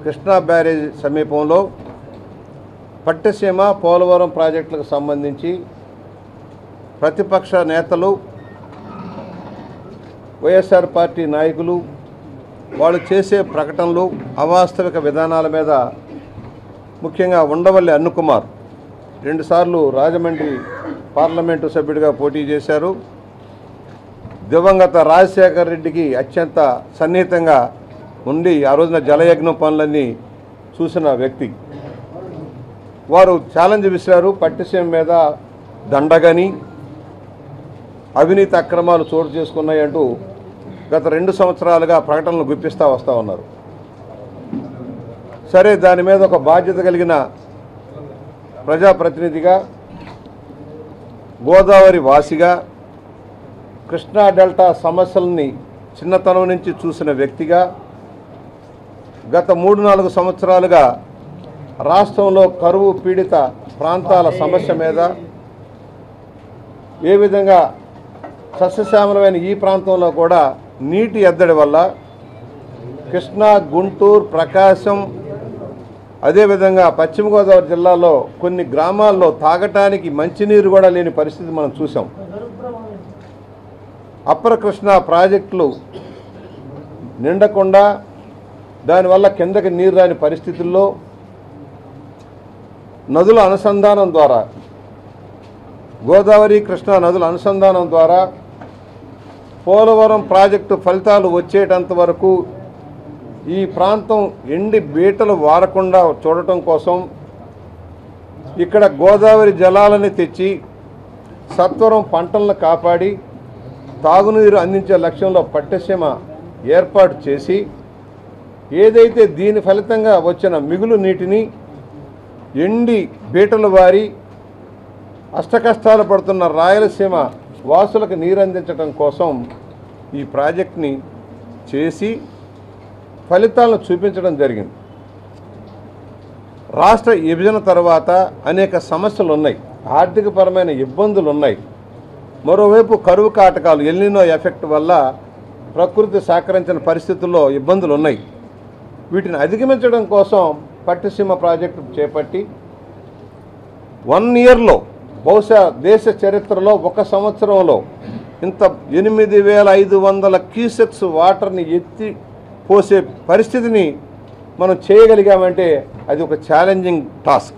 Krishna barrage సమీపంలో పట్టిసీమ పోలవరం ప్రాజెక్టులకు సంబంధించి ప్రతిపక్ష నేతలు, వైఎస్ఆర్ పార్టీ నాయకులు వాళ్ళు చేసే ప్రకటనలు, అవాస్తవిక విధానాల మీద ముఖ్యంగా ఉండవల్లి అన్నుకుమార్ 2 సార్లు రాజమండ్రి పార్లమెంటు సభ్యుడిగా పోటీ చేశారు. దివంగత రాజశేఖర్ రెడ్డికి అత్యంత సన్నిహితంగా ఉండి ఆ రోజున జలయజ్ఞం పనులన్నీ చూసిన వ్యక్తి. వారు ఛాలెంజ్ విసిరారు. పట్టిసీమ మీద దండగని అవినీతి అక్రమాలు చోటు చేసుకున్నాయంటూ గత 2 సంవత్సరాలుగా ప్రకటనలు గుప్పిస్తూ వస్తూ ఉన్నారు. సరే, దాని మీద ఒక బాధ్యత కలిగిన ప్రజాప్రతినిధిగా, గోదావరి వాసిగా, కృష్ణా డెల్టా సమస్యలని చిన్నతనం నుంచి చూసిన వ్యక్తిగా గత 3-4 సంవత్సరాలుగా రాష్ట్రంలో కరువు పీడిత ప్రాంతాల సమస్య మీద, ఏ విధంగా సస్యశ్యామలమైన ఈ ప్రాంతంలో కూడా నీటి ఎద్దడి వల్ల కృష్ణా, గుంటూరు, ప్రకాశం, అదేవిధంగా పశ్చిమ గోదావరి జిల్లాలో కొన్ని గ్రామాల్లో తాగటానికి మంచినీరు కూడా లేని పరిస్థితి మనం చూసాం. అప్పర్ కృష్ణా ప్రాజెక్టులు నిండకుండా దానివల్ల కిందకి నీరు రాని పరిస్థితుల్లో నదుల అనుసంధానం ద్వారా, గోదావరి కృష్ణా నదుల అనుసంధానం ద్వారా పోలవరం ప్రాజెక్టు ఫలితాలు వచ్చేటంత వరకు ఈ ప్రాంతం ఎండి బీటలు వారకుండా చూడటం కోసం ఇక్కడ గోదావరి జలాలని తెచ్చి సత్వరం పంటలను కాపాడి తాగునీరు అందించే లక్ష్యంలో పట్టిసీమ ఏర్పాటు చేసి, ఏదైతే దీని ఫలితంగా వచ్చిన మిగులు నీటిని ఎండి బీటలు వారి అష్టకష్టాలు పడుతున్న రాయలసీమ వాసులకు నీరు అందించడం కోసం ఈ ప్రాజెక్ట్ని చేసి ఫలితాలను చూపించడం జరిగింది. రాష్ట్ర విభజన తర్వాత అనేక సమస్యలు ఉన్నాయి, ఆర్థికపరమైన ఇబ్బందులు ఉన్నాయి. మరోవైపు కరువు కాటకాలు, ఎల్నినో ఎఫెక్ట్ వల్ల ప్రకృతి సహకరించిన పరిస్థితుల్లో ఇబ్బందులు ఉన్నాయి. వీటిని అధిగమించడం కోసం పట్టిసీమ ప్రాజెక్టు చేపట్టి 1 ఇయర్లో, బహుశా దేశ చరిత్రలో 1 సంవత్సరంలో ఇంత 8500 క్యూసెక్స్ వాటర్ని ఎత్తి పోసే పరిస్థితిని మనం చేయగలిగామంటే అది ఒక ఛాలెంజింగ్ టాస్క్.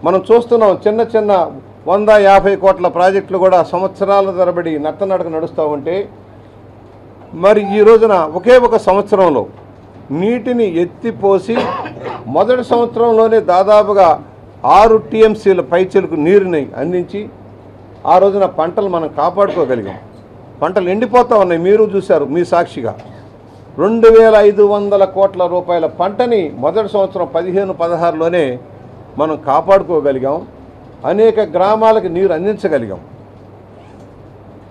మనం చూస్తున్నాం, చిన్న చిన్న 150 కోట్ల ప్రాజెక్టులు కూడా సంవత్సరాల తరబడి నత్తనడక నడుస్తూ ఉంటే, మరి ఈ రోజున ఒకే 1 సంవత్సరంలో నీటిని ఎత్తిపోసి మొదటి సంవత్సరంలోనే దాదాపుగా 6 టీఎంసీల పైచిలకు నీరుని అందించి ఆ రోజున పంటలు మనం కాపాడుకోగలిగాం. పంటలు ఎండిపోతూ ఉన్నాయి, మీరు చూశారు మీ సాక్షిగా. 2500 కోట్ల రూపాయల పంటని మొదటి సంవత్సరం 15-16లోనే మనం కాపాడుకోగలిగాం. అనేక గ్రామాలకు నీరు అందించగలిగాం.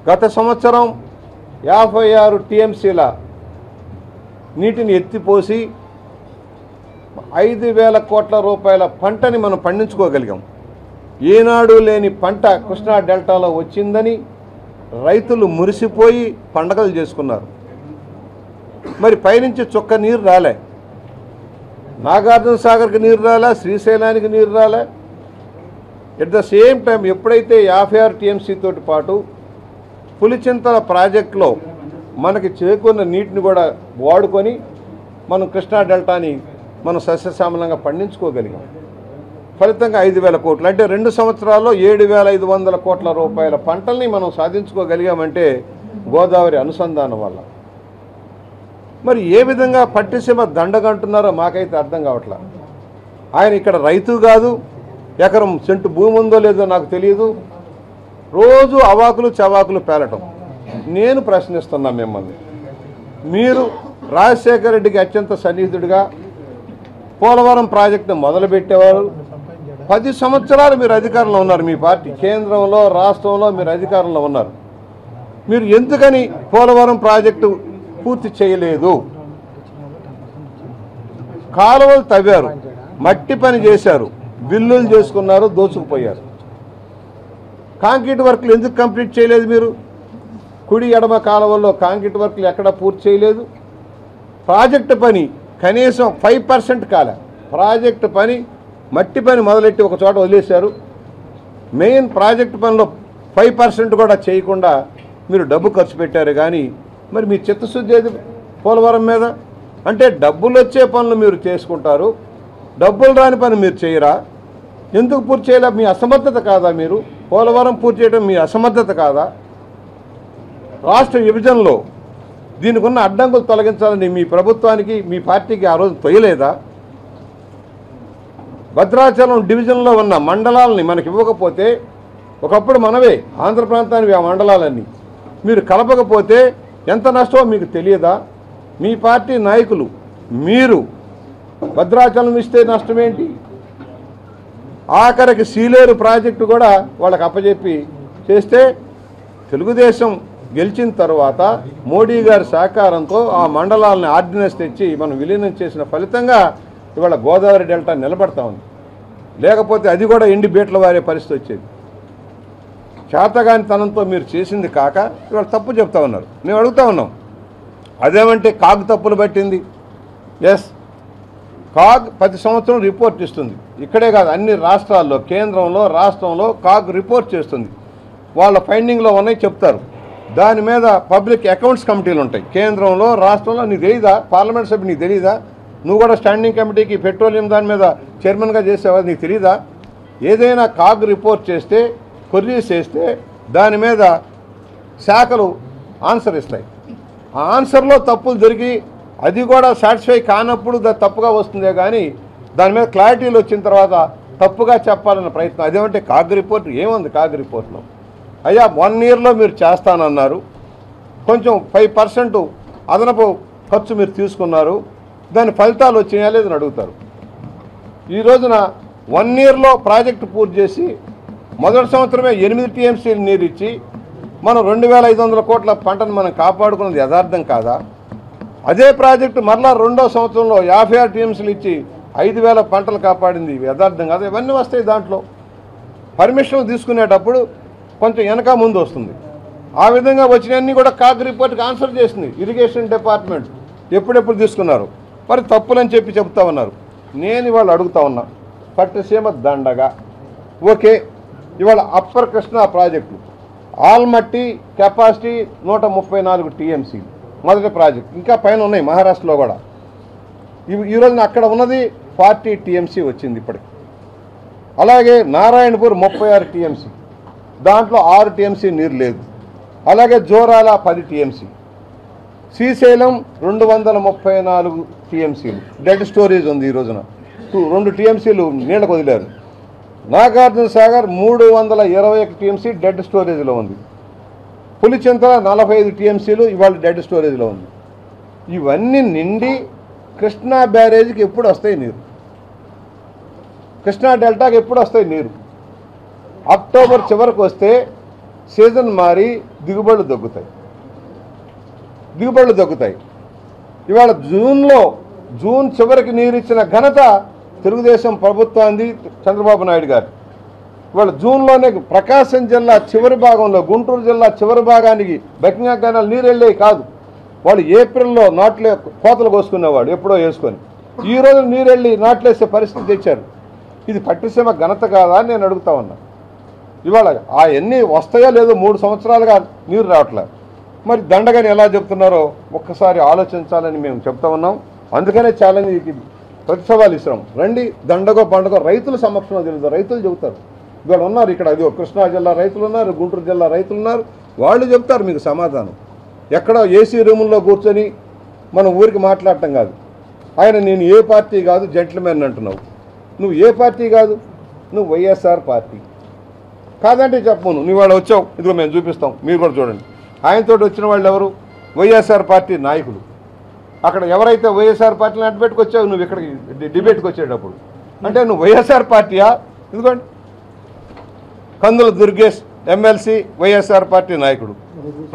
గత సంవత్సరం 56 టీఎంసీల నీటిని ఎత్తిపోసి 5000 కోట్ల రూపాయల పంటని మనం పండించుకోగలిగాం. ఏనాడు లేని పంట కృష్ణా డెల్టాలో వచ్చిందని రైతులు మురిసిపోయి పండగలు చేసుకున్నారు. మరి పైనుంచి చుక్క నీరు రాలే, నాగార్జున సాగర్కి నీరు రాలే, శ్రీశైలానికి నీరు రాలే. ఎట్ ద సేమ్ టైం ఎప్పుడైతే 56 టీఎంసీ తోటి పాటు పులిచింతల ప్రాజెక్టులో మనకి చేకూరిన నీటిని కూడా వాడుకొని మనం కృష్ణా డెల్టాని మనం సస్యశ్యామలంగా పండించుకోగలిగాం. ఫలితంగా 5000 కోట్లు, అంటే 2 సంవత్సరాల్లో 7500 కోట్ల రూపాయల పంటల్ని మనం సాధించుకోగలిగామంటే గోదావరి అనుసంధానం వల్ల. మరి ఏ విధంగా పట్టిసీమ దండగంటున్నారో మాకైతే అర్థం కావట్లా. ఆయన ఇక్కడ రైతు కాదు, ఎకరం సెంటు భూమి ఉందో లేదో నాకు తెలియదు, రోజు అవాకులు చవాకులు పేలటం. నేను ప్రశ్నిస్తున్నా మిమ్మల్ని, మీరు రాజశేఖర రెడ్డికి అత్యంత సన్నిహితుడిగా పోలవరం ప్రాజెక్టును మొదలుపెట్టేవారు. 10 సంవత్సరాలు మీరు అధికారంలో ఉన్నారు, మీ పార్టీ కేంద్రంలో రాష్ట్రంలో మీరు అధికారంలో ఉన్నారు. మీరు ఎందుకని పోలవరం ప్రాజెక్టు పూర్తి చేయలేదు? కాలువలు తవ్వారు, మట్టి పని చేశారు, బిల్లులు చేసుకున్నారు, దోచుకుపోయారు. కాంక్రీట్ వర్క్లు ఎందుకు కంప్లీట్ చేయలేదు? మీరు కుడి ఎడమ కాలువల్లో కాంక్రీట్ వర్క్లు ఎక్కడ పూర్తి చేయలేదు. ప్రాజెక్టు పని కనీసం 5% కాలే. ప్రాజెక్టు పని మట్టి పని మొదలెట్టి ఒక చోట వదిలేశారు. మెయిన్ ప్రాజెక్టు పనిలో 5% కూడా చేయకుండా మీరు డబ్బు ఖర్చు పెట్టారు. కానీ మరి మీ చిత్తశుద్ధి ఏది పోలవరం మీద? అంటే డబ్బులు వచ్చే పనులు మీరు చేసుకుంటారు, డబ్బులు రాని పని మీరు చేయరా? ఎందుకు పూర్తి చేయలే? మీ అసమర్థత కాదా? మీరు పోలవరం పూర్తి చేయడం మీ అసమర్థత కాదా? రాష్ట్ర విభజనలో దీనికి ఉన్న అడ్డంకులు తొలగించాలని మీ ప్రభుత్వానికి మీ పార్టీకి ఆ రోజు తొయ్యలేదా? భద్రాచలం డివిజన్లో ఉన్న మండలాలని మనకి ఇవ్వకపోతే, ఒకప్పుడు మనవే ఆంధ్ర ప్రాంతానికి ఆ మండలాలన్నీ, మీరు కలపకపోతే ఎంత నష్టమో మీకు తెలియదా? మీ పార్టీ నాయకులు మీరు భద్రాచలం ఇస్తే నష్టమేంటి? ఆఖరికి సీలేరు ప్రాజెక్టు కూడా వాళ్ళకి అప్పచెప్పి చేస్తే, తెలుగుదేశం గెలిచిన తర్వాత మోడీ గారి సహకారంతో ఆ మండలాలను ఆర్డినెన్స్ తెచ్చి మనం విలీనం చేసిన ఫలితంగా ఇవాళ గోదావరి డెల్టా నిలబడతా ఉంది. లేకపోతే అది కూడా ఎండి బీట్ల వారే పరిస్థితి వచ్చేది. చేతగానితనంతో మీరు చేసింది కాక ఇవాళ తప్పు చెప్తా ఉన్నారు. మేము అడుగుతా ఉన్నాం, అదేమంటే కాగ్ తప్పులు పట్టింది. ఎస్, కాగ్ ప్రతి సంవత్సరం రిపోర్ట్ ఇస్తుంది. ఇక్కడే కాదు, అన్ని రాష్ట్రాల్లో, కేంద్రంలో, రాష్ట్రంలో కాగ్ రిపోర్ట్ చేస్తుంది. వాళ్ళ ఫైండింగ్లో ఉన్నాయి చెప్తారు. దాని మీద పబ్లిక్ అకౌంట్స్ కమిటీలు ఉంటాయి కేంద్రంలో, రాష్ట్రంలో. నీకు తెలీదా? పార్లమెంట్ సభ్యులు నీకు తెలీదా? నువ్వు కూడా స్టాండింగ్ కమిటీకి పెట్రోలియం దాని మీద చైర్మన్గా చేసేవా? నీకు తెలీదా? ఏదైనా కాగ్ రిపోర్ట్ చేస్తే, కొర్రీస్ చేస్తే దాని మీద శాఖలు ఆన్సర్ ఇస్తాయి. ఆ ఆన్సర్లో తప్పులు దొరికి అది కూడా సాటిస్ఫై కానప్పుడు తప్పుగా వస్తుందే కానీ దాని మీద క్లారిటీలు వచ్చిన తర్వాత తప్పుగా చెప్పాలన్న ప్రయత్నం. అదేమంటే కాగ్ రిపోర్ట్ ఏముంది? కాగ్ రిపోర్ట్లో అయ్యా 1 yearలో మీరు చేస్తానన్నారు, కొంచెం 5% అదనపు ఖర్చు మీరు తీసుకున్నారు, దాని ఫలితాలు వచ్చినాయా లేదని అడుగుతారు. ఈ రోజున 1 yearలో ప్రాజెక్టు పూర్తి చేసి మొదటి సంవత్సరమే 8 TMCలు నీరు ఇచ్చి మనం 2500 కోట్ల పంటను మనం కాపాడుకున్నది యథార్థం కాదా? అదే ప్రాజెక్టు మరలా రెండో సంవత్సరంలో 56 TMCలు ఇచ్చి 5000 పంటలు కాపాడింది యథార్థం కాదా? ఇవన్నీ వస్తాయి. దాంట్లో పర్మిషన్లు తీసుకునేటప్పుడు కొంచెం వెనక ముందు వస్తుంది. ఆ విధంగా వచ్చినవన్నీ కూడా కాగ్ రిపోర్ట్కి ఆన్సర్ చేసింది ఇరిగేషన్ డిపార్ట్మెంట్. ఎప్పుడెప్పుడు తీసుకున్నారు? మరి తప్పులని చెప్తా ఉన్నారు. నేను ఇవాళ అడుగుతా ఉన్నా, పట్టిసీమ దండగా ఓకే, ఇవాళ upper Krishna project Almatti capacity 134 TMC మొదటి ప్రాజెక్ట్. ఇంకా పైన ఉన్నాయి మహారాష్ట్రలో కూడా. ఈ రోజున అక్కడ ఉన్నది 40 TMC వచ్చింది ఇప్పటికి. అలాగే నారాయణపూర్ 36 TMC, దాంట్లో 6 TMC నీరు లేదు. అలాగే జోరాల 10 TMC, శ్రీశైలం 234 TMCలు డెడ్ స్టోరేజ్ ఉంది. ఈ రోజున 2 TMCలు నీళ్ళకు వదిలేరు. నాగార్జున సాగర్ 321 TMC డెడ్ స్టోరేజ్లో ఉంది. పులిచింతల 45 TMCలు ఇవాళ డెడ్ స్టోరేజ్లో ఉంది. ఇవన్నీ నిండి కృష్ణా బ్యారేజ్కి ఎప్పుడు వస్తాయి నీరు? కృష్ణా డెల్టాకి ఎప్పుడు వస్తాయి నీరు? అక్టోబర్ చివరికి వస్తే సీజన్ మారి దిగుబడులు తగ్గుతాయి. ఇవాళ జూన్ చివరికి నీరు ఇచ్చిన ఘనత తెలుగుదేశం ప్రభుత్వాన్ని, చంద్రబాబు నాయుడు గారు. ఇవాళ జూన్లోనే ప్రకాశం జిల్లా చివరి భాగంలో, గుంటూరు జిల్లా చివరి భాగానికి బకింగ్హామ్ కెనాల్ నీరు వెళ్ళేవి కాదు. వాళ్ళు ఏప్రిల్లో నాట్లే కోతలు కోసుకునేవాడు ఎప్పుడో వేసుకొని. ఈ రోజు నీరు వెళ్ళి నాట్లేసే పరిస్థితి తెచ్చారు. ఇది పట్టిసీమ ఘనత కాదా అని నేను అడుగుతా ఉన్నా. ఇవాళ అవన్నీ వస్తాయో లేదో 3 సంవత్సరాలుగా నీరు రావట్లేదు. మరి దండగని ఎలా చెప్తున్నారో ఒక్కసారి ఆలోచించాలని మేము చెప్తా ఉన్నాం. అందుకనే ఛాలెంజ్ ప్రతి సవాలు ఇస్తున్నాం. రండి, దండగో పండగో రైతుల సమక్షంలో తెలుసు. రైతులు చెబుతారు. ఇవాళ ఉన్నారు ఇక్కడ, అది కృష్ణా జిల్లా రైతులు ఉన్నారు, గుంటూరు జిల్లా రైతులు ఉన్నారు. వాళ్ళు చెప్తారు మీకు సమాధానం. ఎక్కడో ఏసీ రూముల్లో కూర్చొని మనం ఊరికి మాట్లాడటం కాదు. ఆయన నేను ఏ పార్టీ కాదు జెంట్లమెన్ అంటున్నావు. నువ్వు ఏ పార్టీ కాదు? నువ్వు వైఎస్ఆర్ పార్టీ కాదంటే చెప్పను. నువ్వు వాళ్ళు వచ్చావు, ఇదిగో మేము చూపిస్తాం, మీరు కూడా చూడండి. ఆయనతో వచ్చిన వాళ్ళు ఎవరు? వైఎస్ఆర్ పార్టీ నాయకులు. అక్కడ ఎవరైతే వైఎస్ఆర్ పార్టీని అడ్డుపెట్టుకొచ్చావు నువ్వు ఇక్కడికి డిబేట్కి వచ్చేటప్పుడు, అంటే నువ్వు వైఎస్ఆర్ పార్టీయా? ఇదిగోండి, కందుల దుర్గేష్ ఎమ్మెల్సీ వైఎస్ఆర్ పార్టీ నాయకుడు,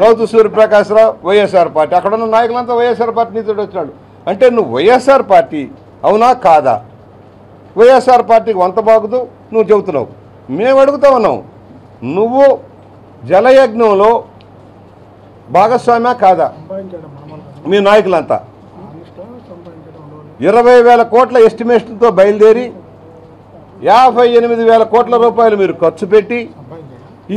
రౌతు సూర్యప్రకాశ్రావు వైఎస్ఆర్ పార్టీ. అక్కడ ఉన్న నాయకులంతా వైఎస్ఆర్ పార్టీ నీతో వచ్చినాడు. అంటే నువ్వు వైఎస్ఆర్ పార్టీ అవునా కాదా? వైఎస్ఆర్ పార్టీకి వంత బాగుతూ నువ్వు చెబుతున్నావు. మేము అడుగుతా ఉన్నాం, నువ్వు జలయజ్ఞంలో భాగస్వామ్యా కాదా? మీ నాయకులంతా 20,000 కోట్ల ఎస్టిమేషన్తో బయలుదేరి 58,000 కోట్ల రూపాయలు మీరు ఖర్చు పెట్టి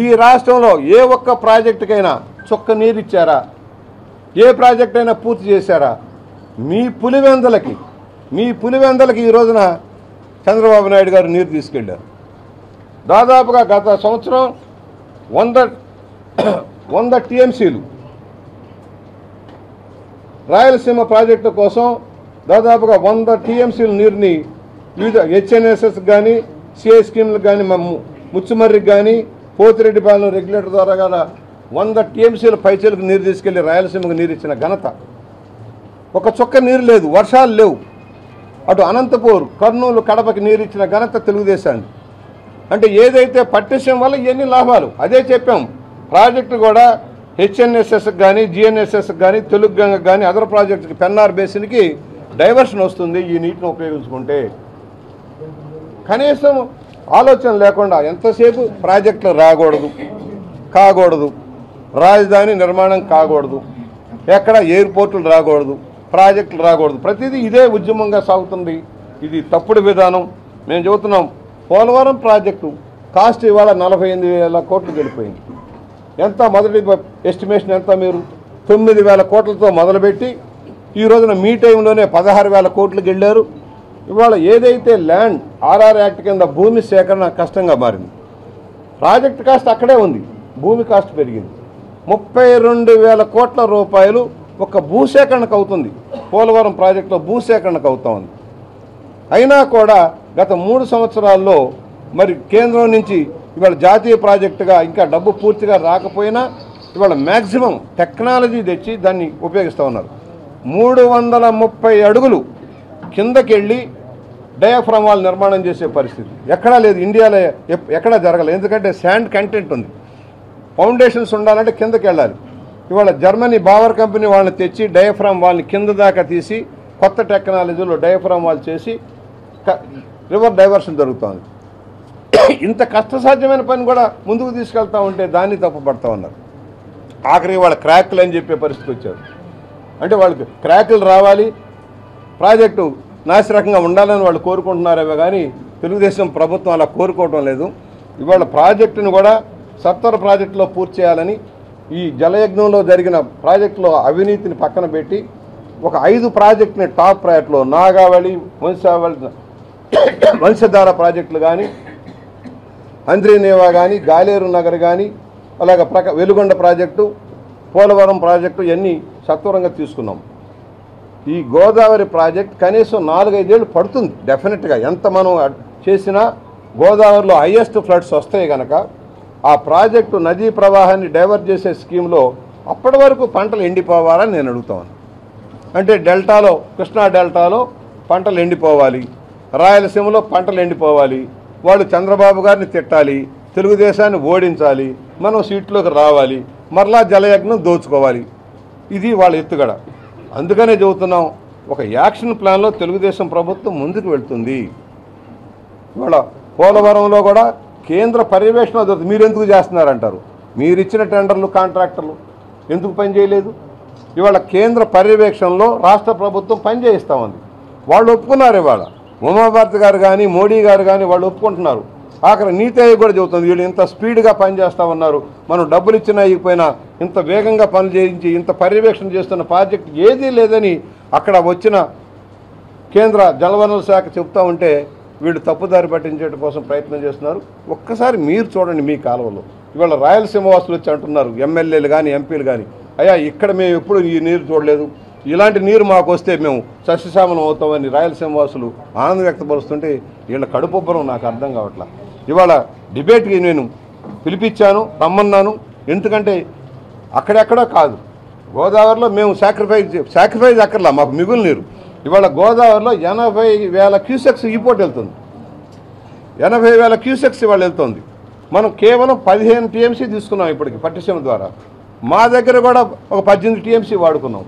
ఈ రాష్ట్రంలో ఏ ఒక్క ప్రాజెక్టుకైనా చుక్క నీరు ఇచ్చారా? ఏ ప్రాజెక్ట్ అయినా పూర్తి చేశారా? మీ పులివెందలకి ఈ రోజున చంద్రబాబు నాయుడు గారు నీరు తీసుకెళ్లారు. దాదాపుగా గత సంవత్సరం 100 టీఎంసీలు రాయలసీమ ప్రాజెక్టు కోసం దాదాపుగా 100 టీఎంసీల నీరుని వివిధ హెచ్ఎన్ఎస్ఎస్ కానీ సిఐ స్కీమ్లకు కానీ ముచ్చుమర్రికి కానీ పోతిరెడ్డిపాలెం రెగ్యులేటర్ ద్వారా గల 100 టీఎంసీల పైచలకు నీరు తీసుకెళ్లి రాయలసీమకు నీరు ఇచ్చిన ఘనత. ఒక చుక్క నీరు లేదు, వర్షాలు లేవు. అటు అనంతపూర్, కర్నూలు, కడపకి నీరు ఇచ్చిన ఘనత తెలుగుదేశాన్ని. అంటే ఏదైతే పట్టించడం వల్ల ఎన్ని లాభాలు అదే చెప్పాం. ప్రాజెక్టు కూడా హెచ్ఎన్ఎస్ఎస్కి కానీ జిఎన్ఎస్ఎస్కి కానీ తెలుగు గంగకు కానీ అదర్ ప్రాజెక్టుకి పెన్నార్ బేసిన్కి డైవర్షన్ వస్తుంది ఈ నీటిని ఉపయోగించుకుంటే. కనీసం ఆలోచన లేకుండా ఎంతసేపు ప్రాజెక్టులు కాకూడదు, రాజధాని నిర్మాణం కాకూడదు, ఎక్కడ ఎయిర్పోర్టులు రాకూడదు, ప్రాజెక్టులు రాకూడదు, ప్రతిదీ ఇదే ఉద్యమంగా సాగుతుంది. ఇది తప్పుడు విధానం. మేము చెబుతున్నాం, పోలవరం ప్రాజెక్టు కాస్ట్ ఇవాళ 48,000 కోట్లు వెళ్ళిపోయింది. ఎంత మొదటి ఎస్టిమేషన్ ఎంత? మీరు 9,000 కోట్లతో మొదలుపెట్టి ఈ రోజున మీ టైంలోనే 16,000 కోట్లకు వెళ్ళారు. ఇవాళ ఏదైతే ల్యాండ్ ఆర్ఆర్ యాక్ట్ కింద భూమి సేకరణ కష్టంగా మారింది. ప్రాజెక్ట్ కాస్ట్ అక్కడే ఉంది, భూమి కాస్ట్ పెరిగింది. 32,000 కోట్ల రూపాయలు ఒక భూసేకరణకు అవుతుంది. పోలవరం ప్రాజెక్టులో భూసేకరణకు అవుతా ఉంది. అయినా కూడా గత 3 సంవత్సరాల్లో మరి కేంద్రం నుంచి ఇవాళ జాతీయ ప్రాజెక్టుగా ఇంకా డబ్బు పూర్తిగా రాకపోయినా ఇవాళ మ్యాక్సిమం టెక్నాలజీ తెచ్చి దాన్ని ఉపయోగిస్తూ ఉన్నారు. 330 అడుగులు కిందకెళ్ళి డయాఫ్రామ్ వాల్ నిర్మాణం చేసే పరిస్థితి ఎక్కడా లేదు, ఇండియాలో ఎక్కడా జరగలేదు. ఎందుకంటే శాండ్ కంటెంట్ ఉంది. ఫౌండేషన్స్ ఉండాలంటే కిందకి వెళ్ళాలి. ఇవాళ జర్మనీ బావర్ కంపెనీ వాళ్ళని తెచ్చి డయాఫ్రామ్ వాల్ని కింద దాకా తీసి కొత్త టెక్నాలజీలో డయాఫ్రామ్ వాల్ చేసి రివర్ డైవర్షన్ జరుగుతుంది. ఇంత కష్టసాధ్యమైన పని కూడా ముందుకు తీసుకెళ్తా ఉంటే దాన్ని తప్పుపడతా ఉన్నారు. ఆఖరి వాళ్ళ క్రాక్లు అని చెప్పే పరిస్థితి వచ్చారు. అంటే వాళ్ళకి క్రాకులు రావాలి, ప్రాజెక్టు నాసిరకంగా ఉండాలని వాళ్ళు కోరుకుంటున్నారేమో కానీ తెలుగుదేశం ప్రభుత్వం అలా కోరుకోవటం లేదు. ఇవాళ ప్రాజెక్టును కూడా సత్వర ప్రాజెక్టులో పూర్తి చేయాలని ఈ జలయజ్ఞంలో జరిగిన ప్రాజెక్టులో అవినీతిని పక్కన పెట్టి ఒక 5 ప్రాజెక్టుని టాప్ ప్రయారిటీలో నాగావళి, వంశధార ప్రాజెక్టులు కానీ, అంద్రీనేవా కానీ, గాలేరు నగర్ కానీ, అలాగే వెలుగొండ ప్రాజెక్టు, పోలవరం ప్రాజెక్టు ఇవన్నీ సత్వరంగా తీసుకున్నాం. ఈ గోదావరి ప్రాజెక్ట్ కనీసం 4-5 ఏళ్ళు పడుతుంది డెఫినెట్గా. ఎంత మనం చేసినా గోదావరిలో హైయెస్ట్ ఫ్లడ్స్ వస్తాయి కనుక ఆ ప్రాజెక్టు నదీ ప్రవాహాన్ని డైవర్ట్ చేసే స్కీమ్లో అప్పటి వరకు పంటలు ఎండిపోవాలని నేను అడుగుతాను. అంటే డెల్టాలో, కృష్ణా డెల్టాలో పంటలు ఎండిపోవాలి, రాయలసీమలో పంటలు ఎండిపోవాలి. వాళ్ళు చంద్రబాబు గారిని తిట్టాలి, తెలుగుదేశాన్ని ఓడించాలి, మనం సీట్లోకి రావాలి, మరలా జలయజ్ఞం దోచుకోవాలి. ఇది వాళ్ళ ఎత్తుగడ. అందుకనే చెబుతున్నాం, ఒక యాక్షన్ ప్లాన్లో తెలుగుదేశం ప్రభుత్వం ముందుకు వెళ్తుంది. ఇవాళ పోలవరంలో కూడా కేంద్ర పర్యవేక్షణ జరుగుతుంది. మీరు ఎందుకు చేస్తున్నారంటారు. మీరు ఇచ్చిన టెండర్లు, కాంట్రాక్టర్లు ఎందుకు పనిచేయలేదు? ఇవాళ కేంద్ర పర్యవేక్షణలో రాష్ట్ర ప్రభుత్వం పనిచేయిస్తూ ఉంది. వాళ్ళు ఒప్పుకున్నారు. ఇవాళ ఉమాభారతి గారు కానీ, మోడీ గారు కానీ వాళ్ళు ఒప్పుకుంటున్నారు. ఆఖరి నీతి ఆయోగ్ కూడా చెబుతుంది, వీళ్ళు ఇంత స్పీడ్గా పనిచేస్తూ ఉన్నారు, మనం డబ్బులు ఇచ్చినా ఇకపోయినా ఇంత వేగంగా పనులు చేయించి ఇంత పర్యవేక్షణ చేస్తున్న ప్రాజెక్ట్ ఏదీ లేదని అక్కడ వచ్చిన కేంద్ర జలవనరుల శాఖ చెప్తూ ఉంటే వీళ్ళు తప్పుదారి పట్టించడం కోసం ప్రయత్నం చేస్తున్నారు. ఒక్కసారి మీరు చూడండి మీ కాలువలో. ఇవాళ రాయలసీమ వాసులు వచ్చి అంటున్నారు, ఎమ్మెల్యేలు కానీ ఎంపీలు కానీ, అయ్యా ఇక్కడ మేము ఎప్పుడు ఈ నీరు చూడలేదు, ఇలాంటి నీరు మాకు వస్తే మేము సస్యశ్యామలం అవుతామని రాయలసీమ వాసులు ఆనందం వ్యక్తపరుస్తుంటే వీళ్ళ కడుపుబ్బరం నాకు అర్థం కావట్లా. ఇవాళ డిబేట్కి నేను రమ్మన్నాను. ఎందుకంటే అక్కడెక్కడో కాదు, గోదావరిలో మేము సాక్రిఫైజ్ అక్కర్లా, మాకు మిగులు నీరు. ఇవాళ గోదావరిలో 80,000 క్యూసెక్స్ ఈ పోటీ వెళ్తుంది. 80,000 క్యూసెక్స్ ఇవాళ వెళ్తుంది. మనం కేవలం 15 టీఎంసీ తీసుకున్నాం ఇప్పటికి పట్టిసీమ ద్వారా. మా దగ్గర కూడా ఒక 18 టీఎంసీ వాడుకున్నాం.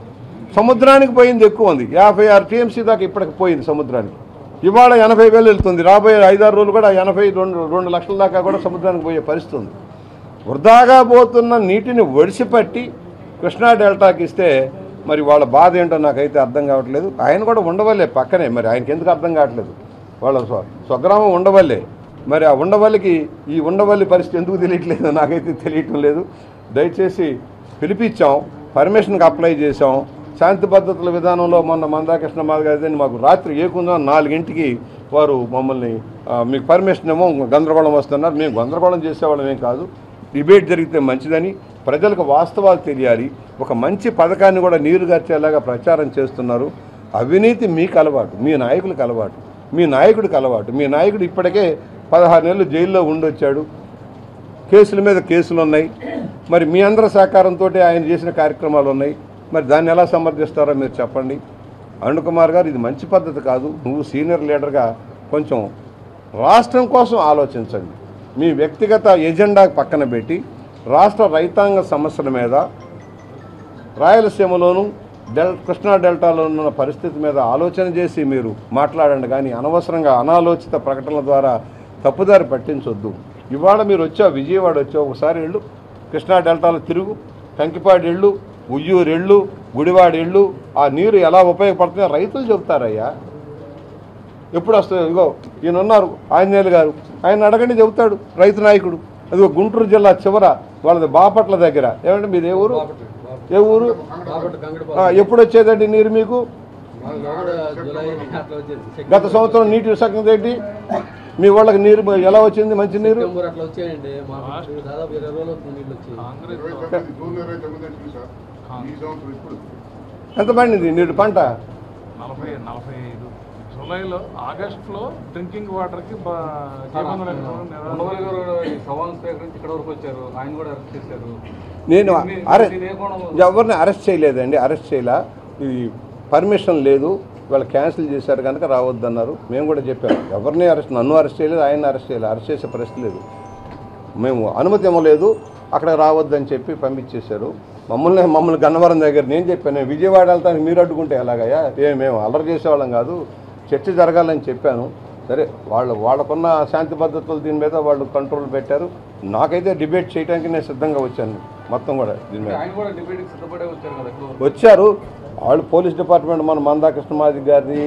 సముద్రానికి పోయింది ఎక్కువ ఉంది, 56 టీఎంసీ దాకా ఇప్పటికి పోయింది సముద్రానికి. ఇవాళ 80,000 వెళ్తుంది. రాబోయే 5-6 రోజులు కూడా 82 లక్షల దాకా కూడా సముద్రానికి పోయే పరిస్థితి ఉంది. వృధాగా పోతున్న నీటిని ఒడిసిపట్టి కృష్ణా డెల్టాకి ఇస్తే మరి వాళ్ళ బాధ ఏంటో నాకైతే అర్థం కావట్లేదు. ఆయన కూడా ఉండవల్లే పక్కనే, మరి ఆయనకి ఎందుకు అర్థం కావట్లేదు? వాళ్ళ స్వగ్రామం ఉండవల్లే, మరి ఆ ఉండవల్లికి ఈ ఉండవల్లి పరిస్థితి ఎందుకు తెలియట్లేదు నాకైతే తెలియటం లేదు. దయచేసి పిలిపించాం, పర్మిషన్కి అప్లై చేసాం, శాంతి భద్రతల విధానంలో మొన్న మందాకృష్ణ మాదిగారిని మాకు రాత్రి ఏకుందా 4 వారు మమ్మల్ని మీకు పర్మిషన్ ఏమో గందరగోళం వస్తున్నారు. మేము గందరగోళం చేసేవాళ్ళం ఏం కాదు, డిబేట్ జరిగితే మంచిదని, ప్రజలకు వాస్తవాలు తెలియాలి, ఒక మంచి పథకాన్ని కూడా నీరుగార్చేలాగా ప్రచారం చేస్తున్నారు. అవినీతి మీకు అలవాటు, మీ నాయకులకు అలవాటు, మీ నాయకుడికి అలవాటు. మీ నాయకుడు ఇప్పటికే 16 నెలలు జైల్లో ఉండొచ్చాడు, కేసుల మీద కేసులు ఉన్నాయి. మరి మీ అందరి సహకారంతో ఆయన చేసిన కార్యక్రమాలు ఉన్నాయి. మరి దాన్ని ఎలా సమర్థిస్తారో మీరు చెప్పండి. అరుణ్ కుమార్ గారు, ఇది మంచి పద్ధతి కాదు. నువ్వు సీనియర్ లీడర్గా కొంచెం రాష్ట్రం కోసం ఆలోచించండి. మీ వ్యక్తిగత ఎజెండా పక్కన పెట్టి రాష్ట్ర రైతాంగ సమస్యల మీద, రాయలసీమలోను కృష్ణా డెల్టాలో ఉన్న పరిస్థితి మీద ఆలోచన చేసి మీరు మాట్లాడండి. కానీ అనవసరంగా అనాలోచిత ప్రకటనల ద్వారా తప్పుదారి పట్టించొద్దు. ఇవాళ మీరు వచ్చావు, విజయవాడ వచ్చావు, ఒకసారి వెళ్ళు, కృష్ణా డెల్టాలో తిరుగు, కంకిపాడు వెళ్ళు, ఉయ్యూరు వెళ్ళు, గుడివాడ వెళ్ళు. ఆ నీరు ఎలా ఉపయోగపడుతుందో రైతులు చెబుతారయ్యా. ఎప్పుడు వస్తుంది? ఇగో ఈయన ఉన్నారు ఆంజనేయులు గారు, ఆయన అడగండి, చెబుతాడు రైతు నాయకుడు. అదిగో గుంటూరు జిల్లా చివర వాళ్ళది బాపట్ల దగ్గర. ఏమంటే మీరు ఏ ఊరు? ఎప్పుడు వచ్చేదండి నీరు మీకు? గత సంవత్సరం నీటి విశాఖ ఏంటి? మీ వాళ్ళకి నీరు ఎలా వచ్చింది? మంచి నీరు ఎంత పండింది నీరు పంట? 45 జూలైలో, ఆగస్టులో డ్రింకింగ్ వాటర్కి నేను ఎవరిని అరెస్ట్ చేయలేదండి, అరెస్ట్ చేయలే. ఇది పర్మిషన్ లేదు, వాళ్ళు క్యాన్సిల్ చేశారు కనుక రావద్దన్నారు. మేము కూడా చెప్పాము, ఎవరిని నన్ను అరెస్ట్ చేయలేదు, ఆయన అరెస్ట్ చేయలేదు, అరెస్ట్ చేసే పరిస్థితి లేదు. మేము అనుమతి ఇవ్వలేదు, అక్కడ రావద్దని చెప్పి పంపించేశారు. మమ్మల్ని గన్నవరం దగ్గర నేను చెప్పాను, విజయవాడ వెళ్తానికి మీరు అడ్డుకుంటే ఎలాగయ్యా? మేము అల్లరి చేసేవాళ్ళం కాదు, చర్చ జరగాలని చెప్పాను. సరే, వాళ్ళకున్న శాంతి భద్రతలు దీని మీద వాళ్ళు కంట్రోల్ పెట్టారు. నాకైతే డిబేట్ చేయడానికి నేను సిద్ధంగా వచ్చాను. మొత్తం కూడా దీని మీద వచ్చారు వాళ్ళు. పోలీస్ డిపార్ట్మెంట్ మన మందాకృష్ణ మాది గారిది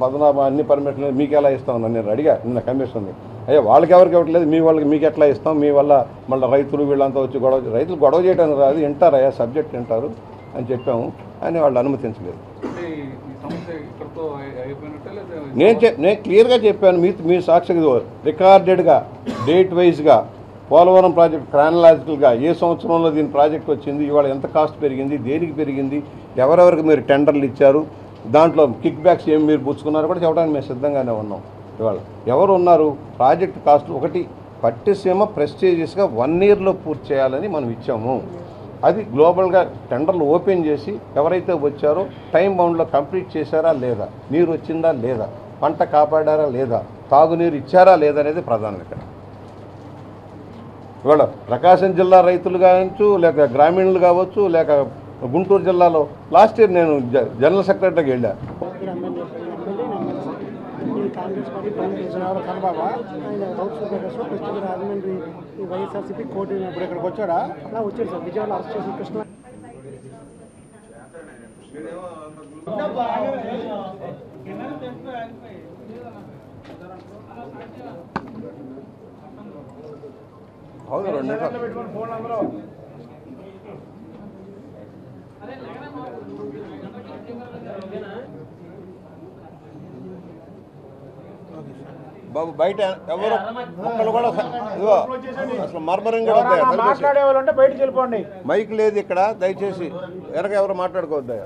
పద్మనాభ అన్ని పర్మిషన్లు మీకు ఎలా ఇస్తామని నేను అడిగా నిన్న కమిషన్. అయ్యా వాళ్ళకి ఎవరికి ఇవ్వట్లేదు, మీ వాళ్ళకి మీకు ఎట్లా ఇస్తాం? మీ వల్ల మళ్ళీ రైతులు వీళ్ళంతా వచ్చి రైతులు గొడవ చేయడానికి రాదు, వింటారయ్యా, సబ్జెక్ట్ వింటారు అని చెప్పాము. అని వాళ్ళు అనుమతించలేదు. నేను క్లియర్గా చెప్పాను, మీ సాక్షిగా రికార్డెడ్గా డేట్ వైజ్గా పోలవరం ప్రాజెక్ట్ క్రానలాజికల్గా ఏ సంవత్సరంలో దీని ప్రాజెక్ట్ వచ్చింది, ఇవాళ ఎంత కాస్ట్ పెరిగింది, దేనికి పెరిగింది, ఎవరెవరికి మీరు టెండర్లు ఇచ్చారు, దాంట్లో కిక్ బ్యాక్స్ ఏమి మీరు పుచ్చుకున్నారో కూడా చెప్పడానికి మేము సిద్ధంగానే ఉన్నాం. ఇవాళ ఎవరు ఉన్నారు? ప్రాజెక్ట్ కాస్ట్ ఒకటి పట్టిసీమ ప్రెస్టీజియస్గా 1 yearలో పూర్తి చేయాలని మనం ఇచ్చాము. అది గ్లోబల్గా టెండర్లు ఓపెన్ చేసి ఎవరైతే వచ్చారో టైం బౌండ్లో కంప్లీట్ చేశారా లేదా, నీరు వచ్చిందా లేదా, పంట కాపాడారా లేదా, తాగునీరు ఇచ్చారా లేదా అనేది ప్రధానం ఇక్కడ. ఇవాళ ప్రకాశం జిల్లా రైతులు కావచ్చు, లేక గ్రామీణులు కావచ్చు, లేక గుంటూరు జిల్లాలో లాస్ట్ ఇయర్ నేను జనరల్ సెక్రటరీకి వెళ్ళా. కాంగ్రెస్ పార్టీ ప్రైమ్ చంద్రబాబు ఆయన రౌత్ సుబ్రహ్మణ్యం ప్రస్తుతం రాజమండ్రి వైఎస్ఆర్సీపీ కోర్టు ఇప్పుడు ఇక్కడికి వచ్చాడా? అలా వచ్చాడు సార్. విజయవాడలో అరెస్ట్ చేసిన కృష్ణ అవును 2 నిమిషాలు బాబు. బయట ఎవరు ఒక్కళ్ళు కూడా అసలు మర్మరం కూడా మాట్లాడేవాళ్ళు ఉంటే బయటకు వెళ్ళిపోండి. మైక్ లేదు ఇక్కడ, దయచేసి వెనక ఎవరు మాట్లాడుకోవద్దా.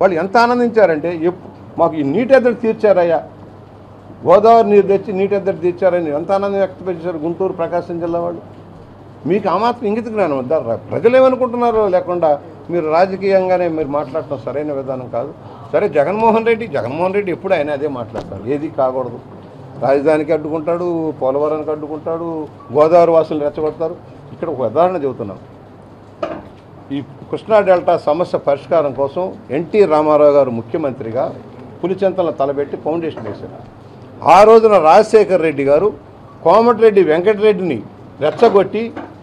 వాళ్ళు ఎంత ఆనందించారంటే, మాకు ఈ నీటి ఎద్దడి తీర్చారయ్యా, గోదావరి నీరు తెచ్చి నీటి ఎద్దడి తీర్చారని ఎంత ఆనందం వ్యక్తపరిచారు గుంటూరు ప్రకాశం జిల్లా వాళ్ళు. మీకు ఆ మాత్రం ఇంగిత జ్ఞానం వద్దా? ప్రజలు ఏమనుకుంటున్నారో లేకుండా మీరు రాజకీయంగానే మీరు మాట్లాడటం సరైన విధానం కాదు. సరే, జగన్మోహన్ రెడ్డి ఎప్పుడు ఆయన అదే మాట్లాడతారు, ఏది కాకూడదు. రాజధానికి అడ్డుకుంటాడు, పోలవరానికి అడ్డుకుంటాడు, గోదావరి వాసులు రెచ్చగొడతారు. ఇక్కడ ఒక ఉదాహరణ చెబుతున్నాం. ఈ కృష్ణా డెల్టా సమస్య పరిష్కారం కోసం ఎన్టీ రామారావు గారు ముఖ్యమంత్రిగా పులిచెంతలను తలబెట్టి ఫౌండేషన్ వేశారు. ఆ రోజున రాజశేఖర్ రెడ్డి గారు కోమటిరెడ్డి వెంకటరెడ్డిని రెచ్చగొట్టి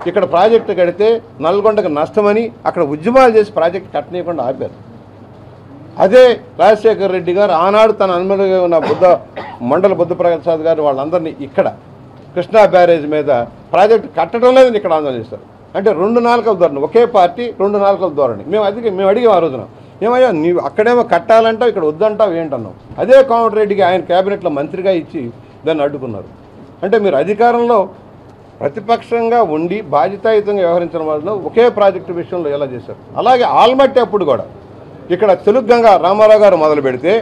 ఇక్కడ ప్రాజెక్టు కడితే నల్గొండకు నష్టమని అక్కడ ఉద్యమాలు చేసి ప్రాజెక్టు కట్టనీయకుండా ఆపారు. అదే రాజశేఖర రెడ్డి గారు ఆనాడు తన అనుమతిగా ఉన్న మండల బుద్ధప్రసాద్ గారు వాళ్ళందరినీ ఇక్కడ కృష్ణా బ్యారేజ్ మీద ప్రాజెక్టు కట్టడం లేదని ఇక్కడ ఆందోళన చేస్తారు. అంటే 2 నాలుకల ధోరణి, ఒకే పార్టీ 2 నాలుకల ధోరణి. మేము అడిగాం ఆ రోజున, ఏమయ్యా నీవు అక్కడేమో కట్టాలంటావు, ఇక్కడ వద్దంటావు ఏంటన్నావు. అదే కోమటిరెడ్డికి ఆయన క్యాబినెట్లో మంత్రిగా ఇచ్చి దాన్ని అడ్డుకున్నారు. అంటే మీరు అధికారంలో ప్రతిపక్షంగా ఉండి బాధ్యతాయుతంగా వ్యవహరించిన వాళ్ళు ఒకే ప్రాజెక్టు విషయంలో ఎలా చేశారు. అలాగే ఆల్మట్టి అప్పుడు కూడా ఇక్కడ తెలుగు గంగ రామారావు గారు మొదలు పెడితే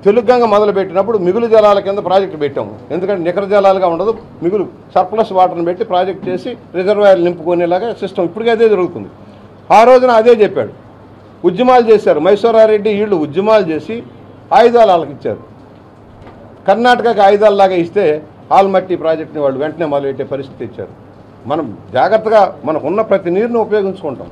తెలుగు గంగ మొదలుపెట్టినప్పుడు మిగులు జలాల కింద ప్రాజెక్టు పెట్టాము. ఎందుకంటే నికర జలాలుగా ఉండదు, మిగులు సర్ప్లస్ వాటర్ని పెట్టి ప్రాజెక్ట్ చేసి రిజర్వాయర్లు నింపుకునేలాగా సిస్టమ్ ఇప్పటికీ అదే జరుగుతుంది. ఆ రోజున అదే చెప్పాడు. ఉద్యమాలు చేశారు, మైసూరారెడ్డి వీళ్ళు ఉద్యమాలు చేసి ఆయుధాలు వాళ్ళకి ఇచ్చారు. కర్ణాటకకి ఆయుధాలలాగా ఇస్తే ఆల్మట్టి ప్రాజెక్టుని వాళ్ళు వెంటనే మొదలుపెట్టే పరిస్థితి ఇచ్చారు. మనం జాగ్రత్తగా మనకున్న ప్రతి నీరుని ఉపయోగించుకుంటాం,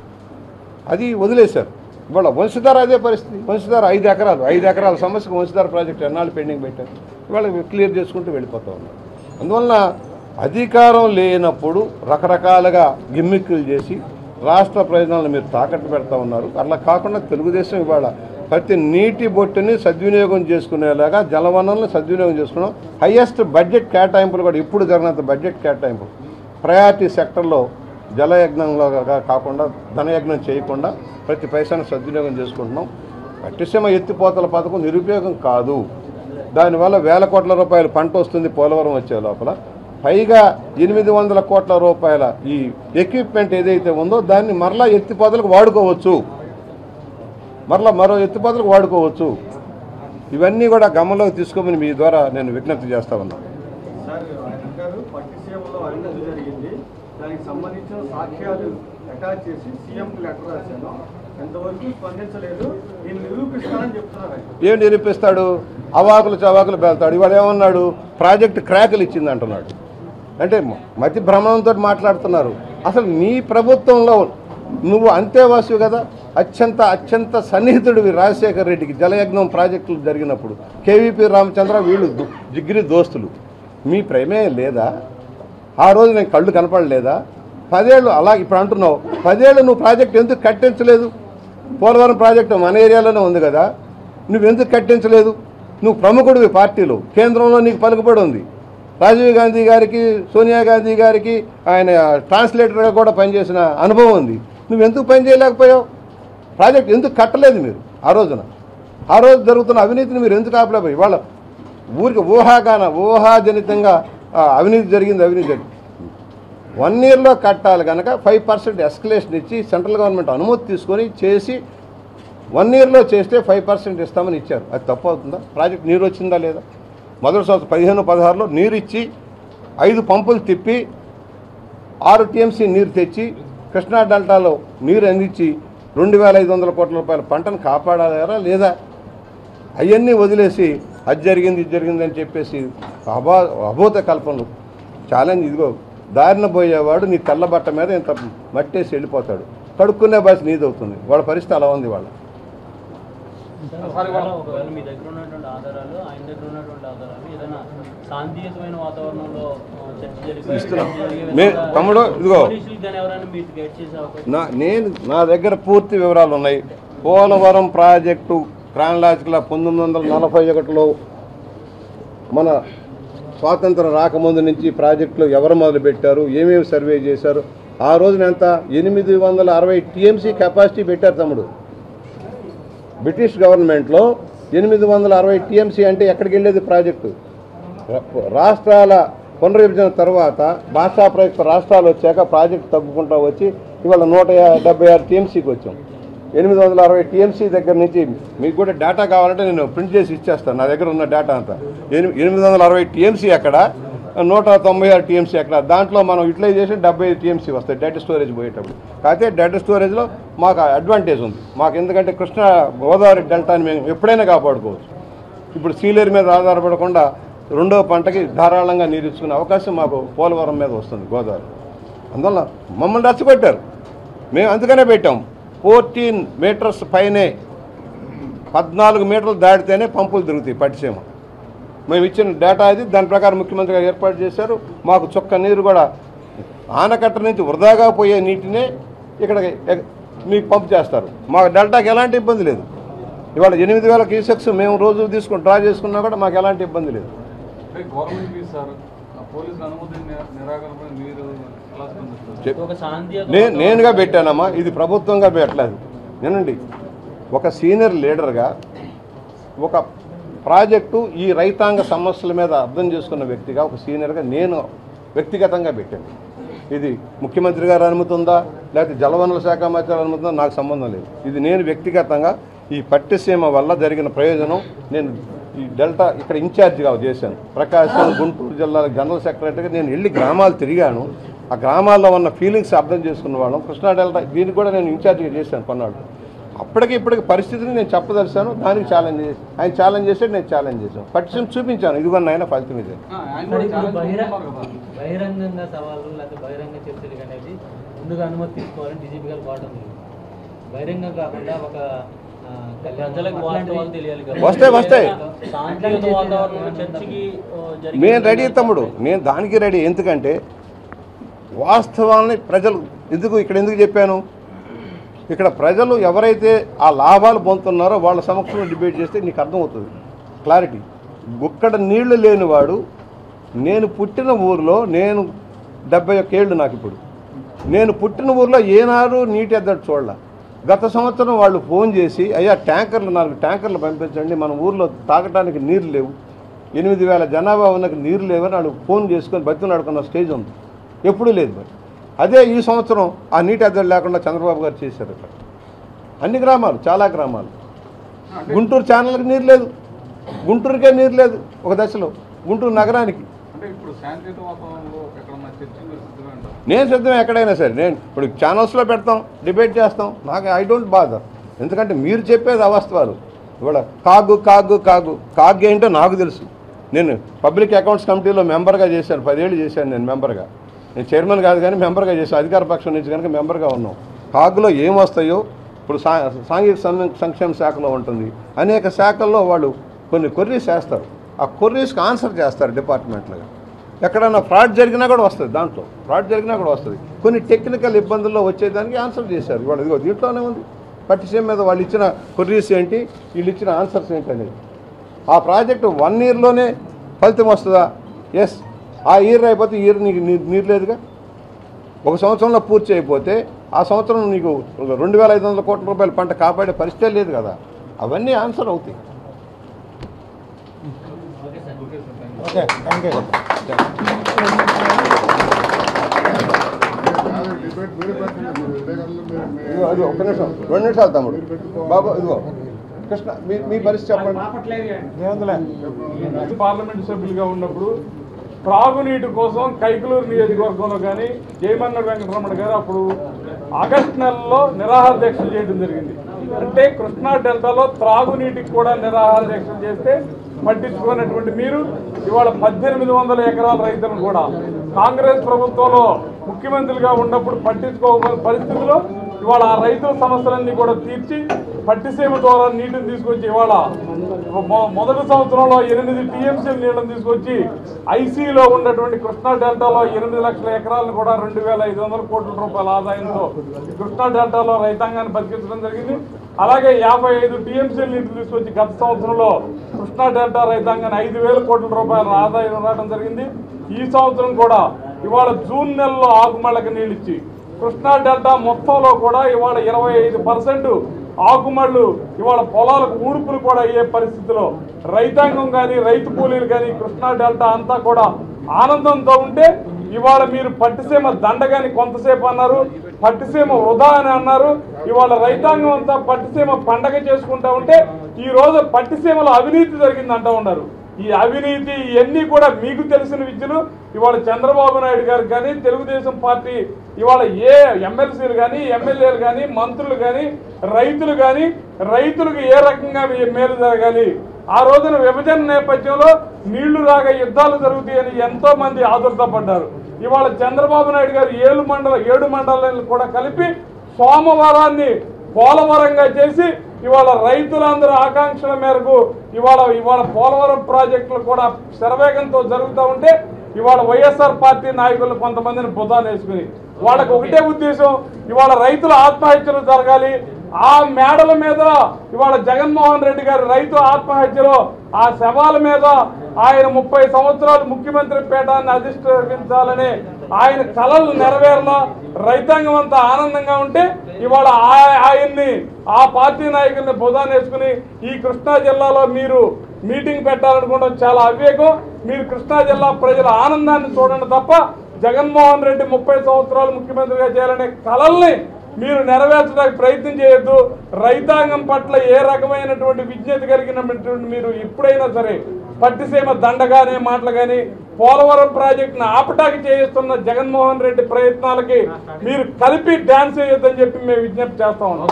అది వదిలేశారు. ఇవాళ వంశధార అదే పరిస్థితి. వంశధార 5 ఎకరాల సమస్యకు వంశధార ప్రాజెక్టు ఎన్నాళ్ళు పెండింగ్ పెట్టారు, ఇవాళ క్లియర్ చేసుకుంటూ వెళ్ళిపోతూ ఉన్నారు. అందువలన అధికారం లేనప్పుడు రకరకాలుగా గిమ్మిక్కులు చేసి రాష్ట్ర ప్రయోజనాలను మీరు తాకట్టు పెడతా ఉన్నారు. అట్లా కాకుండా తెలుగుదేశం ఇవాళ ప్రతి నీటి బొట్టుని సద్వినియోగం చేసుకునేలాగా జలవనరులను సద్వినియోగం చేసుకున్నాం. హయ్యెస్ట్ బడ్జెట్ కేటాయింపులు కూడా ఇప్పుడు జరిగినంత బడ్జెట్ కేటాయింపు ప్రయారిటీ సెక్టర్లో జలయజ్ఞంలో కాకుండా ధనయజ్ఞం చేయకుండా ప్రతి పైసాను సద్వినియోగం చేసుకుంటున్నాం. పట్టిసీమ ఎత్తిపోతల పథకం నిరుపయోగం కాదు. దానివల్ల వేల కోట్ల రూపాయలు పంట వస్తుంది పోలవరం వచ్చే లోపల. పైగా 800 కోట్ల రూపాయల ఈ ఎక్విప్మెంట్ ఏదైతే ఉందో దాన్ని మరలా ఎత్తిపోతలకు వాడుకోవచ్చు, మరో ఎత్తిపోతలకు వాడుకోవచ్చు. ఇవన్నీ కూడా గమనంలోకి తీసుకోమని మీ ద్వారా నేను విజ్ఞప్తి చేస్తా ఉన్నాను. దానికి సంబంధించిన సాక్ష్యాలు అటాచ్ చేసి సీఎంకి లెటర్ రాశాను, ఎంతవరకు స్పందించలేదు, నేను నిరూపిస్తానని చెప్తున్నారు. ఏం నిరూపిస్తాడు? అవాకులు చవాకులు పేల్తాడు. ఇవాళ ఏమన్నాడు, ప్రాజెక్టు క్రాకులు ఇచ్చింది అంటున్నాడు. అంటే మతి భ్రమణంతో మాట్లాడుతున్నారు. అసలు నీ ప్రభుత్వంలో నువ్వు అంతేవాసు కదా, అత్యంత సన్నిహితుడివి రాజశేఖర రెడ్డికి. జలయజ్ఞం ప్రాజెక్టులు జరిగినప్పుడు కేవీపీ రామచంద్ర వీళ్ళు జిగిరి దోస్తులు. మీ ప్రమేయం లేదా? ఆ రోజు నేను కళ్ళు కనపడలేదా? 10 ఏళ్ళు అలా ఇప్పుడు అంటున్నావు. 10 ఏళ్ళు నువ్వు ప్రాజెక్టు ఎందుకు కట్టించలేదు? పోలవరం ప్రాజెక్టు మన ఏరియాలోనే ఉంది కదా, నువ్వెందుకు కట్టించలేదు? నువ్వు ప్రముఖుడివి పార్టీలో, కేంద్రంలో నీకు పలుకుబడి ఉంది. రాజీవ్ గాంధీ గారికి, సోనియా గాంధీ గారికి ఆయన ట్రాన్స్లేటర్గా కూడా పనిచేసిన అనుభవం ఉంది. నువ్వెందుకు పని చేయలేకపోయావు? ప్రాజెక్ట్ ఎందుకు కట్టలేదు మీరు? ఆ రోజు జరుగుతున్న అవినీతిని మీరు ఎందుకు ఆపలేకపోయి? వాళ్ళ ఊరికి ఊహాజనితంగా అవినీతి జరిగింది. 1 ఇయర్లో కట్టాలి కనుక 5% ఎస్కలేషన్ ఇచ్చి సెంట్రల్ గవర్నమెంట్ అనుమతి తీసుకొని చేసి 1 ఇయర్లో చేస్తే 5% ఇస్తామని ఇచ్చారు. అది తప్పు అవుతుందా? ప్రాజెక్ట్ నీరు వచ్చిందా లేదా? మొదటి సంవత్సరం 15-16లో నీరు ఇచ్చి 5 పంపులు తిప్పి 6 టీఎంసీ నీరు తెచ్చి కృష్ణా డెల్టాలో నీరు అందించి 2500 కోట్ల రూపాయల పంటను కాపాడారా లేదా? అవన్నీ వదిలేసి అది జరిగింది ఇది జరిగిందని చెప్పేసి అభూత కల్పనలు. ఛాలెంజ్ ఇదిగో, దారిన పోయేవాడు నీ తెల్ల బట్ట మీద ఇంత మట్టేసి వెళ్ళిపోతాడు. కడుక్కునే భాష నీదవుతుంది. వాళ్ళ పరిస్థితి అలా ఉంది. వాళ్ళ ఒకవేళ మీ దగ్గర ఉన్నటువంటి ఆధారాలు, ఆయన దగ్గర ఉన్నటువంటి ఆధారాలు ఏదైనా శాంతియుతమైన వాతావరణంలో తమ్ముడు ఇదిగో నేను నా దగ్గర పూర్తి వివరాలు ఉన్నాయి. పోలవరం ప్రాజెక్టు క్రానలాజికల్ 1941లో మన స్వాతంత్రం రాకముందు నుంచి ప్రాజెక్టులు ఎవరు మొదలుపెట్టారు, ఏమేమి సర్వే చేశారు. ఆ రోజున ఎంత 860 టీఎంసీ కెపాసిటీ పెట్టారు తమ్ముడు. బ్రిటిష్ గవర్నమెంట్లో 860 టీఎంసీ అంటే ఎక్కడికి వెళ్ళేది ప్రాజెక్టు? రాష్ట్రాల పునర్విభజన తర్వాత భాషా ప్రయుక్త రాష్ట్రాలు వచ్చాక ప్రాజెక్టు తగ్గుకుంటూ వచ్చి ఇవాళ 176 టీఎంసీకి వచ్చాం. 860 టీఎంసీ దగ్గర నుంచి మీకు కూడా డేటా కావాలంటే నేను ప్రింట్ చేసి ఇచ్చేస్తాను. నా దగ్గర ఉన్న డేటా అంతా 860 టీఎంసీ అక్కడ, 196 టీఎంసీ అక్కడ. దాంట్లో మనం యూటిలైజేషన్ 75 టీఎంసీ వస్తాయి డేటా స్టోరేజ్ పోయేటప్పుడు. కాకపోతే డేటా స్టోరేజ్లో మాకు అడ్వాంటేజ్ ఉంది మాకు, ఎందుకంటే కృష్ణా గోదావరి డెల్టాని మేము ఎప్పుడైనా కాపాడుకోవచ్చు. ఇప్పుడు సీలేరు మీద ఆధారపడకుండా 2వ పంటకి ధారాళంగా నీరు ఇచ్చుకునే అవకాశం మాకు పోలవరం మీద వస్తుంది గోదావరి. అందువల్ల మమ్మల్ని రెచ్చగొట్టారు. మేము అందుకనే పెట్టాం 14 మీటర్స్ పైనే 14 మీటర్లు దాటితేనే పంపులు తిరుగుతాయి పట్టిసీమ. మేము ఇచ్చిన డేటా ఇది, దాని ప్రకారం ముఖ్యమంత్రి గారు ఏర్పాటు చేశారు. మాకు చుక్క నీరు కూడా ఆనకట్ట నుంచి వృధాగా పోయే నీటినే ఇక్కడ మీకు పంపు చేస్తారు. మాకు డెల్టాకి ఎలాంటి ఇబ్బంది లేదు. ఇవాళ 8,000 క్యూసెక్స్ మేము రోజు తీసుకుని డ్రా చేసుకున్నా కూడా మాకు ఎలాంటి ఇబ్బంది లేదు. నేనుగా పెట్టానమ్మా, ఇది ప్రభుత్వంగా పెట్టలేదు. నేనండి ఒక సీనియర్ లీడర్గా ఒక ప్రాజెక్టు ఈ రైతాంగ సమస్యల మీద అర్థం చేసుకున్న వ్యక్తిగా ఒక సీనియర్గా నేను వ్యక్తిగతంగా పెట్టాను. ఇది ముఖ్యమంత్రి గారు అనుమతుందా లేకపోతే జలవనరుల శాఖ మంత్రి అనుమతుందా నాకు సంబంధం లేదు. ఇది నేను వ్యక్తిగతంగా ఈ పట్టిసీమ వల్ల జరిగిన ప్రయోజనం నేను ఈ డెల్టా ఇక్కడ ఇన్ఛార్జిగా చేశాను. ప్రకాశం గుంటూరు జిల్లాల జనరల్ సెక్రటరీగా నేను వెళ్ళి గ్రామాలు తిరిగాను. ఆ గ్రామాల్లో ఉన్న ఫీలింగ్స్ అర్థం చేసుకున్న వాళ్ళం. కృష్ణా డెల్టా దీనికి కూడా నేను ఇన్ఛార్జిగా చేశాను కొన్నాళ్ళు. అప్పటికి ఇప్పటికి పరిస్థితిని నేను చెప్పదలిచాను. దానికి ఛాలెంజ్ చేసి ఆయన ఛాలెంజ్ చేసి నేను ఛాలెంజ్ చేశాను. పట్టిసీమ చూపించాను. ఇదిగోండి ఆయన ఫలితం ఇదే. బహిరంగంగా సవాళ్ళు లేకపోతే బహిరంగ చర్చలు అనేది ముందుగా అనుమతి తీసుకోవాలని డీజీపీ గారు కోవడం జరిగింది. బహిరంగం కాకుండా ఒక ప్రజలకు వాస్తవాలు తెలియాలి. వస్తాయి. సాంకేతిక వాతావరణం చర్చకి నేను రెడీ తమ్ముడు, నేను దానికి రెడీ. ఎందుకంటే వాస్తవాన్ని ప్రజలు ఎందుకు చెప్పాను, ఇక్కడ ప్రజలు ఎవరైతే ఆ లాభాలు పొందుతున్నారో వాళ్ళ సమక్షంలో డిబేట్ చేస్తే నీకు అర్థమవుతుంది క్లారిటీ. ఒక్కడ నీళ్లు లేనివాడు, నేను పుట్టిన ఊరిలో నేను 71 ఏళ్ళు నాకు ఇప్పుడు, నేను పుట్టిన ఊరిలో ఏనాడు నీటి ఎద్దడి చూడాల. గత సంవత్సరం వాళ్ళు ఫోన్ చేసి అయ్యా నాకు ట్యాంకర్లు పంపించండి, మన ఊర్లో తాగటానికి నీరు లేవు, 8,000 జనాభా ఉన్నకి నీరు లేవని వాళ్ళు ఫోన్ చేసుకొని బతికినాడుకున్న స్టేజ్ ఉంది. ఎప్పుడూ లేదు. మరి అదే ఈ సంవత్సరం ఆ నీటి ఎద్దడి లేకుండా చంద్రబాబు గారు చేశారు. ఇక్కడ అన్ని గ్రామాలు, చాలా గ్రామాలు. గుంటూరు ఛానల్కి నీరు లేదు, గుంటూరుకే నీరు లేదు ఒక దశలో, గుంటూరు నగరానికి. నేను సిద్ధమే ఎక్కడైనా సరే. నేను ఇప్పుడు ఛానల్స్లో పెడతాం, డిబేట్ చేస్తాం. నాకు ఐ డోంట్ బాదర్. ఎందుకంటే మీరు చెప్పేది అవాస్తవాలు. ఇవాళ కాగ్ ఏంటో నాకు తెలుసు. నేను పబ్లిక్ అకౌంట్స్ కమిటీలో మెంబర్గా చేశాను, 10 ఏళ్ళు చేశాను నేను మెంబర్గా. నేను చైర్మన్ కాదు కానీ మెంబర్గా చేశాను, అధికార పక్షం నుంచి కనుక మెంబర్గా ఉన్నాం. కాగ్లో ఏమొస్తాయో ఇప్పుడు సాంఘిక సంక్షేమ శాఖలో ఉంటుంది, అనేక శాఖల్లో వాళ్ళు కొన్ని కొర్రీస్ వేస్తారు. ఆ కొర్రీస్కి ఆన్సర్ చేస్తారు డిపార్ట్మెంట్లుగా. ఎక్కడైనా ఫ్రాడ్ జరిగినా కూడా వస్తుంది, దాంట్లో ఫ్రాడ్ జరిగినా కూడా వస్తుంది. కొన్ని టెక్నికల్ ఇబ్బందుల్లో వచ్చేదానికి ఆన్సర్ చేశారు. ఇవాళ ఇదిగో దీంట్లోనే ఉంది పట్టిసీమ మీద వాళ్ళు ఇచ్చిన కొర్రీస్ ఏంటి, వీళ్ళు ఇచ్చిన ఆన్సర్స్ ఏంటి అనేది. ఆ ప్రాజెక్టు 1 ఇయర్లోనే ఫలితం వస్తుందా? ఎస్. ఆ ఇయర్ అయిపోతే ఇయర్ నీకు నీరు లేదుగా. ఒక సంవత్సరంలో పూర్తి అయిపోతే ఆ సంవత్సరం నీకు 2,500 కోట్ల రూపాయల పంట కాపాడే పరిస్థితే లేదు కదా. అవన్నీ ఆన్సర్ అవుతాయి. Okay, thank you. అది ఒక్క నిమిషం, 2 నిమిషాలు తమ్ముడు. బాబు ఇదిగో కృష్ణ, మీ పరిస్థితి చెప్పండి. పార్లమెంట్ సభ్యులుగా ఉన్నప్పుడు త్రాగునీటి కోసం కైకలూరు నియోజకవర్గంలో కానీ జయమన్నడు వెంకటరమణ గారు అప్పుడు ఆగస్టు నెలలో నిరాహార దీక్షలు చేయడం జరిగింది. అంటే కృష్ణా డెల్టాలో త్రాగునీటికి కూడా నిరాహార దీక్షలు చేస్తే పట్టించుకున్నటువంటి మీరు ఇవాళ 1,800 ఎకరాల రైతులను కూడా కాంగ్రెస్ ప్రభుత్వంలో ముఖ్యమంత్రిగా ఉన్నప్పుడు పట్టించుకోకపోయిన పరిస్థితుల్లో ఇవాళ ఆ రైతుల సమస్యలన్నీ కూడా తీర్చి పట్టిసీమ ద్వారా నీటిని తీసుకొచ్చి ఇవాళ మొదటి సంవత్సరంలో 8 టీఎంసీల నీళ్ళని తీసుకొచ్చి ఐసీలో ఉన్నటువంటి కృష్ణా డెల్టాలో 8 లక్షల ఎకరాలను కూడా 2,500 కోట్ల రూపాయల ఆదాయంతో కృష్ణా డెల్టాలో రైతాంగాన్ని బతికించడం జరిగింది. అలాగే 55 టీఎంసీల నీటిని తీసుకొచ్చి గత సంవత్సరంలో కృష్ణా డెల్టా రైతాంగాన్ని 5,000 కోట్ల రూపాయల ఆదాయం రావడం జరిగింది. ఈ సంవత్సరం కూడా ఇవాళ జూన్ నెలలో ఆకుమళ్ళకి నీళ్ళు ఇచ్చి కృష్ణా డెల్టా మొత్తంలో కూడా ఇవాళ 25% ఆకుమళ్ళు ఇవాళ పొలాలకు ఊడుపులు కూడా అయ్యే పరిస్థితిలో రైతాంగం కానీ రైతు కూలీలు కానీ కృష్ణా డెల్టా అంతా కూడా ఆనందంతో ఉంటే ఇవాళ మీరు పట్టిసీమ దండగాని కొంతసేపు అన్నారు, పట్టిసీమ వృధా అని అన్నారు. ఇవాళ రైతాంగం అంతా పట్టిసీమ పండగ చేసుకుంటా ఉంటే ఈ రోజు పట్టిసీమలో అవినీతి జరిగిందంటా ఉన్నారు. ఈ అవినీతి ఇవన్నీ కూడా మీకు తెలిసిన విద్యలు. ఇవాళ చంద్రబాబు నాయుడు గారికి కానీ తెలుగుదేశం పార్టీ ఇవాళ ఏ ఎమ్మెల్సీలు కానీ ఎమ్మెల్యేలు కానీ మంత్రులు కానీ రైతులు కానీ రైతులకు ఏ రకంగా మేలు జరగాలి, ఆ రోజున విభజన నేపథ్యంలో నీళ్లు రాగా యుద్ధాలు జరుగుతాయని ఎంతో మంది ఆదుర్దపడ్డారు. ఇవాళ చంద్రబాబు నాయుడు గారు 7 మండలాలను కూడా కలిపి సోమవారాన్ని పోలవరంగా చేసి ఇవాళ రైతులందరూ ఆకాంక్షల మేరకు ఇవాళ పోలవరం ప్రాజెక్టులు కూడా శరవేగంతో జరుగుతూ ఉంటే ఇవాళ వైఎస్ఆర్ పార్టీ నాయకులు కొంతమందిని బుధాన్ని వేసుకుని వాళ్ళకి ఒకటే ఉద్దేశం, ఇవాళ రైతుల ఆత్మహత్యలు జరగాలి. ఆ మేడల మీద ఇవాళ జగన్మోహన్ రెడ్డి గారి రైతు ఆత్మహత్యలో ఆ శవాల మీద ఆయన 30 సంవత్సరాలు ముఖ్యమంత్రి పీఠాన్ని అధిష్ఠించాలని ఆయన కలలు నెరవేరలా రైతాంగం అంతా ఆనందంగా ఉంటే ఇవాళ ఆయన్ని ఆ పార్టీ నాయకుల్ని బుధాన్ని వేసుకుని ఈ కృష్ణా జిల్లాలో మీరు మీటింగ్ పెట్టాలనుకోవడం చాలా అవివేకం. మీరు కృష్ణా జిల్లా ప్రజల ఆనందాన్ని చూడండి తప్ప జగన్మోహన్ రెడ్డి 30 సంవత్సరాలు ముఖ్యమంత్రిగా చేయాలనే కలల్ని మీరు నెరవేర్చడానికి ప్రయత్నం చేయొద్దు. రైతాంగం పట్ల ఏ రకమైనటువంటి విజ్ఞత కలిగినటువంటి మీరు ఎప్పుడైనా సరే పట్టిసీమ దండగానే మాటలు కానీ పోలవరం ప్రాజెక్టును ఆపటాకి చేయిస్తున్న జగన్మోహన్ రెడ్డి ప్రయత్నాలకి మీరు కలిపి డ్యాన్స్ చేయొద్దని చెప్పి మేము విజ్ఞప్తి చేస్తా ఉన్నాం.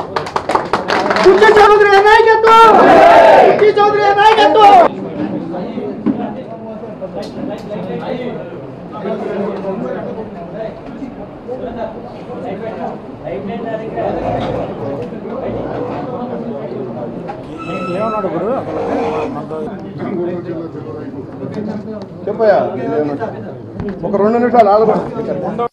ఏమన్నాడు గురు చెప్పయ్యా ఒక 2 నిమిషాలు ఆగదు.